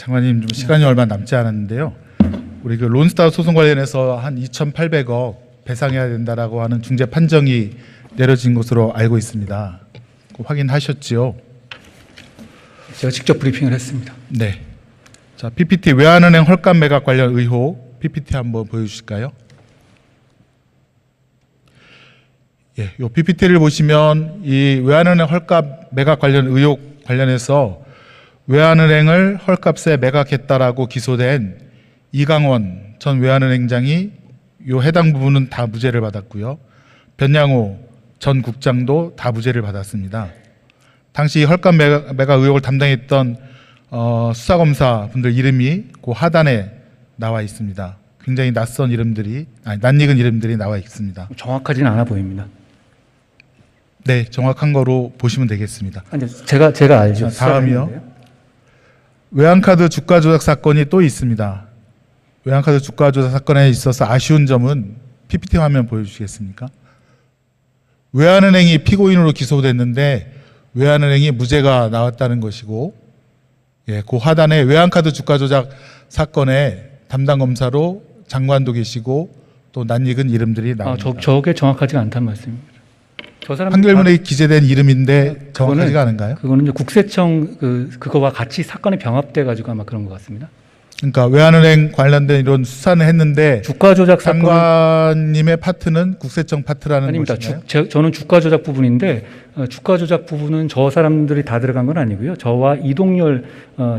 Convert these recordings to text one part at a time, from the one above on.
장관님 좀 시간이 얼마 남지 않았는데요. 우리 그 론스타 소송 관련해서 한 2,800억 배상해야 된다라고 하는 중재 판정이 내려진 것으로 알고 있습니다. 확인하셨지요? 제가 직접 브리핑을 했습니다. 네. 자, PPT 외환은행 헐값 매각 관련 의혹 PPT 한번 보여주실까요? 예, 요 PPT를 보시면 이 외환은행 헐값 매각 관련 의혹 관련해서 외환은행을 헐값에 매각했다라고 기소된 이강원 전 외환은행장이 요 해당 부분은 다 무죄를 받았고요. 변양호 전 국장도 다 무죄를 받았습니다. 당시 헐값 매각 의혹을 담당했던 수사검사 분들 이름이 그 하단에 나와 있습니다. 굉장히 낯선 이름들이, 낯익은 이름들이 나와 있습니다. 정확하지는 않아 보입니다. 네, 정확한 거로 보시면 되겠습니다. 아니, 제가 알죠. 자, 다음이요. 외환카드 주가 조작 사건이 또 있습니다. 외환카드 주가 조작 사건에 있어서 아쉬운 점은 PPT 화면 보여주시겠습니까? 외환은행이 피고인으로 기소됐는데 외환은행이 무죄가 나왔다는 것이고, 예, 그 하단에 외환카드 주가 조작 사건의 담당 검사로 장관도 계시고 또 낯익은 이름들이 나옵니다. 저게 정확하지가 않다는 말씀입니다. 저 사람 판결문에 기재된 이름인데 정확하지가 않은가요? 그거는 이제 국세청 그거와 같이 사건에 병합돼 가지고 아마 그런 것 같습니다. 그러니까 외환은행 관련된 이런 수사는 했는데 주가 조작 사건 장관님의 파트는 국세청 파트라는 아닙니다. 것인가요? 저는 주가 조작 부분인데 주가 조작 부분은 저 사람들이 다 들어간 건 아니고요. 저와 이동열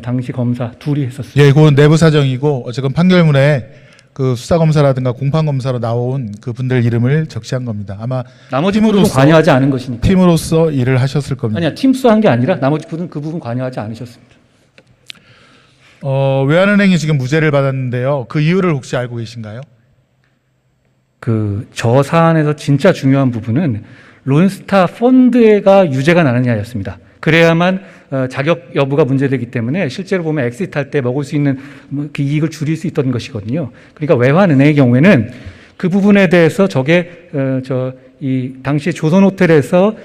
당시 검사 둘이 했었어요. 예, 그건 내부 사정이고 어쨌건 판결문에 그 수사 검사라든가 공판 검사로 나온 그분들 이름을 적시한 겁니다. 아마 나머지 부분은 관여하지 않은 것이니까. 팀으로서 일을 하셨을 겁니다. 아니야, 팀 수사한 게 아니라 나머지 부분 그 부분 관여하지 않으셨습니다. 외환은행이 지금 무죄를 받았는데요. 그 이유를 혹시 알고 계신가요? 저 사안에서 진짜 중요한 부분은 론스타 펀드가 유죄가 나느냐였습니다. 그래야만 자격 여부가 문제되기 때문에 실제로 보면 엑시트 할 때 먹을 수 있는 그 이익을 줄일 수 있던 것이거든요. 그러니까 외환은행의 경우에는 그 부분에 대해서 저게 이 당시 조선호텔에서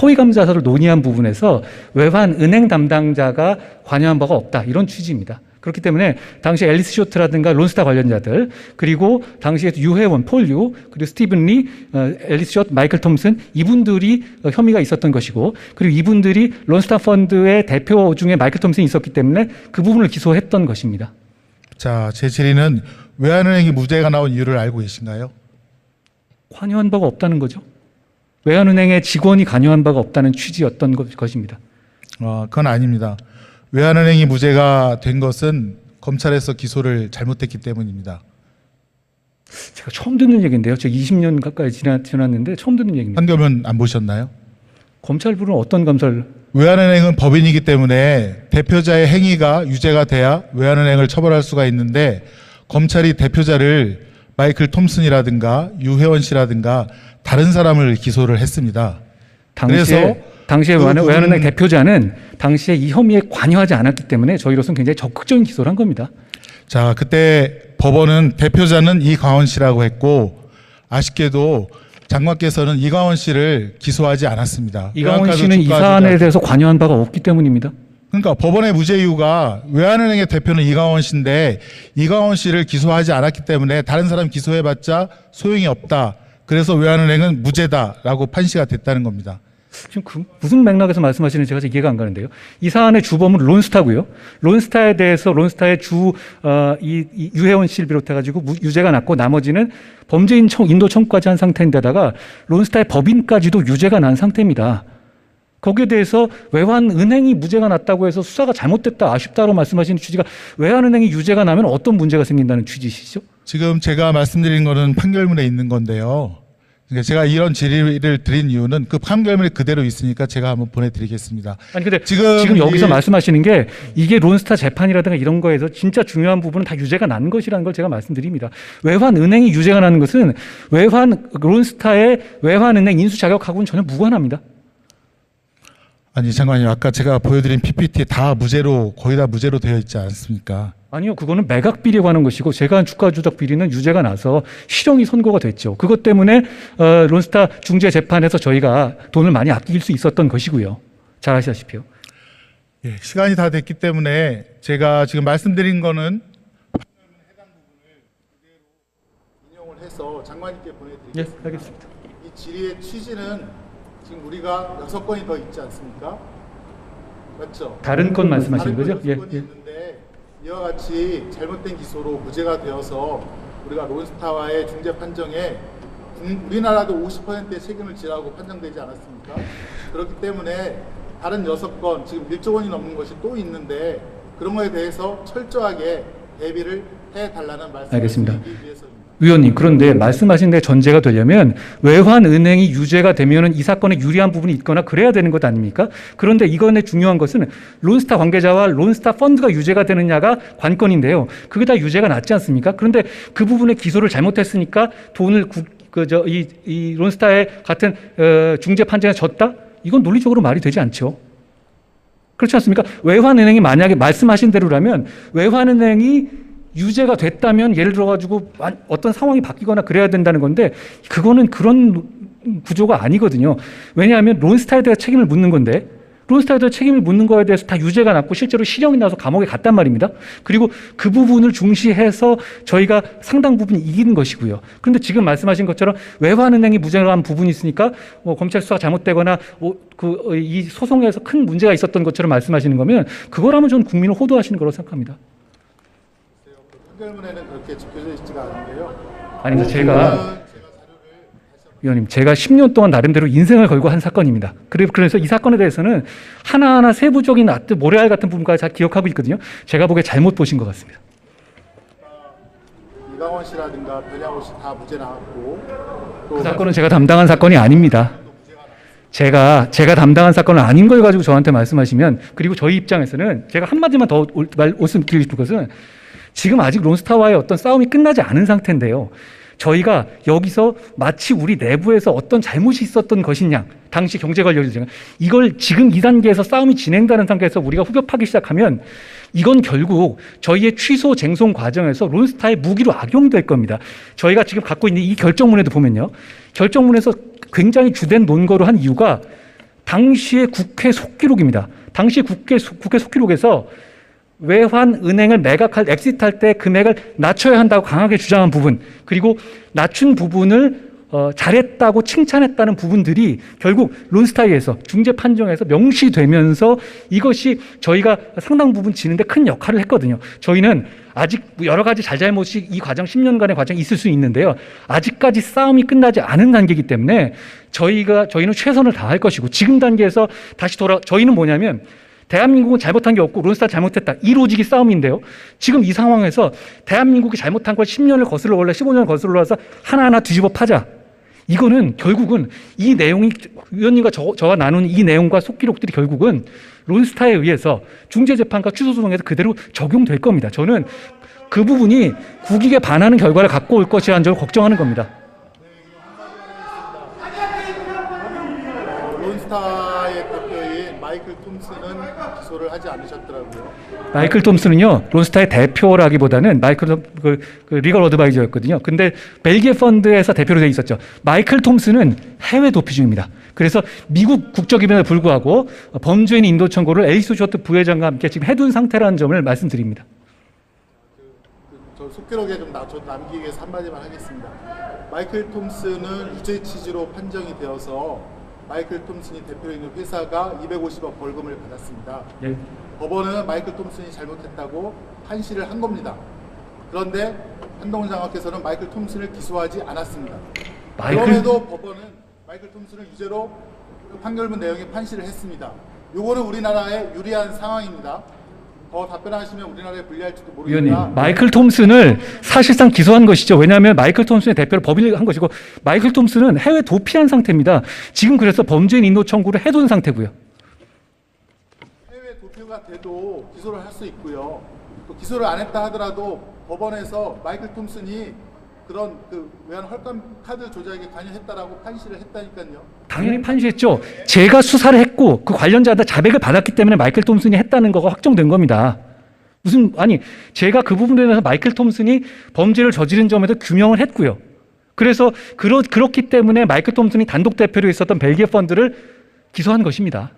허위 감자서를 논의한 부분에서 외환은행 담당자가 관여한 바가 없다, 이런 취지입니다. 그렇기 때문에 당시 앨리스 쇼트라든가 론스타 관련자들, 그리고 당시에 유해원, 폴유, 그리고 스티븐 리, 앨리스 쇼트, 마이클 톰슨, 이분들이 혐의가 있었던 것이고, 그리고 이분들이 론스타 펀드의 대표 중에 마이클 톰슨이 있었기 때문에 그 부분을 기소했던 것입니다. 자, 제 질의는 외환은행이 무죄가 나온 이유를 알고 계신가요? 관여한 바가 없다는 거죠. 외환은행의 직원이 관여한 바가 없다는 취지였던 것입니다. 그건 아닙니다. 외환은행이 무죄가 된 것은 검찰에서 기소를 잘못했기 때문입니다. 제가 처음 듣는 얘기인데요. 제가 20년 가까이 지났는데 처음 듣는 얘기입니다. 판결문 안 보셨나요? 검찰부는 어떤 감사를? 외환은행은 법인이기 때문에 대표자의 행위가 유죄가 돼야 외환은행을 처벌할 수가 있는데 검찰이 대표자를 마이클 톰슨이라든가 유혜원 씨라든가 다른 사람을 기소를 했습니다. 당시에 외환은행 대표자는 당시에 이 혐의에 관여하지 않았기 때문에 저희로서는 굉장히 적극적인 기소를 한 겁니다. 자, 그때 법원은 대표자는 이광원 씨라고 했고 아쉽게도 장관께서는 이광원 씨를 기소하지 않았습니다. 이광원 씨는 이 사안에 대해서 관여한 바가 없기 때문입니다. 그러니까 법원의 무죄 이유가 외환은행의 대표는 이광원 씨인데 이광원 씨를 기소하지 않았기 때문에 다른 사람 기소해봤자 소용이 없다. 그래서 외환은행은 무죄다라고 판시가 됐다는 겁니다. 지금 무슨 맥락에서 말씀하시는지 제가 이해가 안 가는데요. 이 사안의 주범은 론스타고요. 론스타에 대해서 론스타의 이 유혜원 씨를 비롯해가지고 유죄가 났고 나머지는 범죄인 인도 청구까지 한 상태인데다가 론스타의 법인까지도 유죄가 난 상태입니다. 거기에 대해서 외환은행이 무죄가 났다고 해서 수사가 잘못됐다, 아쉽다고 말씀하시는 취지가 외환은행이 유죄가 나면 어떤 문제가 생긴다는 취지시죠? 지금 제가 말씀드린 거는 판결문에 있는 건데요. 그러니까 제가 이런 질의를 드린 이유는 그 판결문이 그대로 있으니까 제가 한번 보내드리겠습니다. 아니 근데 지금 여기서 말씀하시는 게 이게 론스타 재판이라든가 이런 거에서 진짜 중요한 부분은 다 유죄가 난 것이라는 걸 제가 말씀드립니다. 외환은행이 유죄가 나는 것은 론스타의 외환은행 인수 자격하고는 전혀 무관합니다. 아니 장관님, 아까 제가 보여드린 PPT에 다 무죄로, 거의 다 무죄로 되어 있지 않습니까? 아니요, 그거는 매각 비리에 관한 것이고 제가 한 주가 조작 비리는 유죄가 나서 실형이 선고가 됐죠. 그것 때문에 론스타 중재 재판에서 저희가 돈을 많이 아낄 수 있었던 것이고요. 잘 아시다시피요. 예, 시간이 다 됐기 때문에 제가 지금 말씀드린 거는 해당 부분을 그대로 인용을 해서 장관님께 보내드리겠습니다. 예, 알겠습니다. 이 질의의 취지는 지금 우리가 6건이 더 있지 않습니까? 맞죠? 다른 건 말씀하시는 다른 거죠? 예, 6건이 예. 있는데 이와 같이 잘못된 기소로 무죄가 되어서 우리가 론스타와의 중재 판정에 우리나라도 50%의 책임을 지라고 판정되지 않았습니까? 그렇기 때문에 다른 6건, 지금 1조 원이 넘는 것이 또 있는데 그런 거에 대해서 철저하게 대비를 해달라는 말씀을 알겠습니다. 드리기 위해서입니다. 위원님, 그런데 말씀하신 데 전제가 되려면 외환은행이 유죄가 되면은 이 사건에 유리한 부분이 있거나 그래야 되는 것 아닙니까? 그런데 이건의 중요한 것은 론스타 관계자와 론스타 펀드가 유죄가 되느냐가 관건인데요. 그게 다 유죄가 났지 않습니까? 그런데 그 부분에 기소를 잘못했으니까 돈을 이 론스타의 같은 중재 판정에 졌다? 이건 논리적으로 말이 되지 않죠. 그렇지 않습니까? 외환은행이 만약에 말씀하신 대로라면 외환은행이 유죄가 됐다면 예를 들어가지고 어떤 상황이 바뀌거나 그래야 된다는 건데 그거는 그런 구조가 아니거든요. 왜냐하면 론스타에 대해 책임을 묻는 건데 론스타에 대해 책임을 묻는 거에 대해서 다 유죄가 났고 실제로 실형이 나서 감옥에 갔단 말입니다. 그리고 그 부분을 중시해서 저희가 상당 부분 이기는 것이고요. 그런데 지금 말씀하신 것처럼 외환은행이 무죄한 부분이 있으니까 검찰 수사가 잘못되거나 이 소송에서 큰 문제가 있었던 것처럼 말씀하시는 거면 그거라면 저는 국민을 호도하시는 거라고 생각합니다. 판결문에는 그렇게 적혀져 있지가 않은데요. 아니, 위원님, 제가 10년 동안 나름대로 인생을 걸고 한 사건입니다. 그래서 이 사건에 대해서는 하나하나 세부적인 모래알 같은 부분까지 다 기억하고 있거든요. 제가 보기에 잘못 보신 것 같습니다. 이강원 씨라든가 변양호 씨 다 무죄 나왔고 또 그 사건은 제가 담당한 사건이 아닙니다. 제가 담당한 사건은 아닌 걸 가지고 저한테 말씀하시면 그리고 저희 입장에서는 제가 한마디만 더 말씀드리고 싶은 것은 지금 아직 론스타와의 어떤 싸움이 끝나지 않은 상태인데요. 저희가 여기서 마치 우리 내부에서 어떤 잘못이 있었던 것이냐, 당시 경제관료들 이걸 지금 이 단계에서 싸움이 진행되는 단계에서 우리가 후벼파기 시작하면 이건 결국 저희의 취소 쟁송 과정에서 론스타의 무기로 악용될 겁니다. 저희가 지금 갖고 있는 이 결정문에도 보면요. 결정문에서 굉장히 주된 논거로 한 이유가 당시의 국회 속기록입니다. 당시 국회 속기록에서 외환은행을 엑시트할 때 금액을 낮춰야 한다고 강하게 주장한 부분, 그리고 낮춘 부분을 잘했다고 칭찬했다는 부분들이 결국 론스타에서 중재 판정에서 명시되면서 이것이 저희가 상당 부분 지는데 큰 역할을 했거든요. 저희는 아직 여러 가지 잘잘못이 이 과정 10년간의 과정이 있을 수 있는데요. 아직까지 싸움이 끝나지 않은 단계이기 때문에 저희는 최선을 다할 것이고 지금 단계에서 저희는 뭐냐면 대한민국은 잘못한 게 없고 론스타 잘못했다. 이 로직이 싸움인데요. 지금 이 상황에서 대한민국이 잘못한 걸 10년을 거슬러 올라 15년을 거슬러 올라서 하나하나 뒤집어 파자. 이거는 결국은 이 내용이 위원님과 저와 나눈 이 내용과 속기록들이 결국은 론스타에 의해서 중재재판과 취소소송에서 그대로 적용될 겁니다. 저는 그 부분이 국익에 반하는 결과를 갖고 올 것이라는 점을 걱정하는 겁니다. 론스타의 대표인 마이클 톰슨은 기소를 하지 않으셨더라고요. 마이클 톰슨은요, 론스타의 대표라기보다는 그 리걸 어드바이저였거든요. 근데 벨기에 펀드에서 대표로 되어 있었죠. 마이클 톰슨은 해외 도피 중입니다. 그래서 미국 국적임에도 불구하고 범죄인 인도 청구를 에이스 쇼트 부회장과 함께 지금 해둔 상태라는 점을 말씀드립니다. 저 속기록에 좀 남기기 위해서 한마디만 하겠습니다. 마이클 톰슨은 유죄 취지로 판정이 되어서 마이클 톰슨이 대표로 있는 회사가 250억 벌금을 받았습니다. 예. 법원은 마이클 톰슨이 잘못했다고 판시를 한 겁니다. 그런데 한동훈 장관께서는 마이클 톰슨을 기소하지 않았습니다. 그럼에도 법원은 마이클 톰슨을 유죄로 판결문 내용에 판시를 했습니다. 요거는 우리나라에 유리한 상황입니다. 더 답변하시면 우리나라에 불리할지도 모르겠다. 위원님, 마이클 톰슨을 사실상 기소한 것이죠. 왜냐하면 마이클 톰슨의 대표를 법인을 한 것이고 마이클 톰슨은 해외 도피한 상태입니다. 지금 그래서 범죄인 인도 청구를 해둔 상태고요. 해외 도피가 돼도 기소를 할 수 있고요. 또 기소를 안 했다 하더라도 법원에서 마이클 톰슨이 그런 외환 헐값 카드 조작에 관여했다라고 판시를 했다니까요. 당연히 판시했죠. 제가 수사를 했고 그 관련자한테 자백을 받았기 때문에 마이클 톰슨이 했다는 거가 확정된 겁니다. 제가 그 부분에 대해서 마이클 톰슨이 범죄를 저지른 점에도 규명을 했고요. 그래서 그렇기 때문에 마이클 톰슨이 단독 대표로 있었던 벨기에 펀드를 기소한 것입니다.